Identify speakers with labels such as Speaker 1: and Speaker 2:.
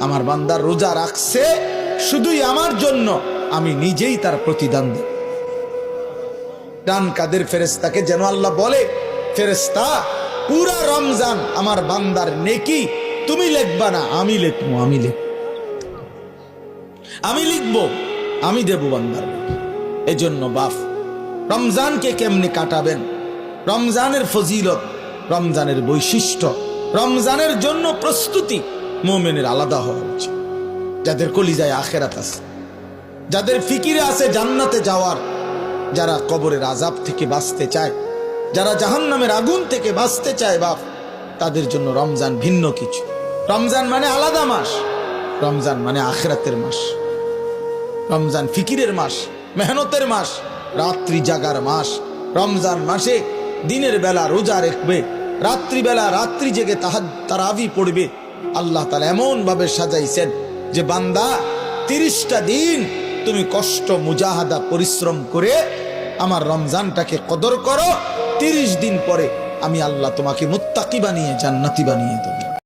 Speaker 1: আমার বান্দা রোজা রাখছে শুধুই আমার জন্য, আমি নিজেই তার প্রতিদান দেব। ডান কাদের ফেরেশতাকে যেন আল্লাহ বলে, ফেরেশতা পুরা রমজান আমার বান্দার নেকি তুমি লিখবা না, আমি লিখবো, আমি লিখবো, আমি দেব বান্দার। এজন্য বাপ, রমজানকে কেমনে কাটাবেন, রমজানের ফজিলত, রমজানের বৈশিষ্ট্য, রমজানের জন্য প্রস্তুতি মুমিনের আলাদা হওয়া উচিত। যাদের কলিজায় আখিরাত আছে, যাদের ফিকিরে আছে জান্নাতে যাওয়ার, যারা কবরের আযাব থেকে বাঁচতে চায়, যারা জাহান্নামের আগুন থেকে বাঁচতে চায় বাপ, তাদের জন্য রমজান ভিন্ন কিছু। রমজান মানে আলাদা মাস, রমজান মানে আখিরাতের মাস, রমজান ফিকিরের মাস, মেহনতের মাস, রাত্রি জাগার মাস। রমজান মাসে দিনের বেলা রোজা রাখবে, রাত্রিবেলা রাত্রি জেগে তারাবি পড়বে। আল্লাহ তাআলা এমন ভাবে সাজাইছেন যে বান্দা 30টা দিন তুমি কষ্ট মুজাহাদা পরিশ্রম করে আমার রমজানটাকে কদর করো, 30 দিন পরে আমি আল্লাহ তোমাকে মুত্তাকি বানিয়ে জান্নাতি বানিয়ে দেব।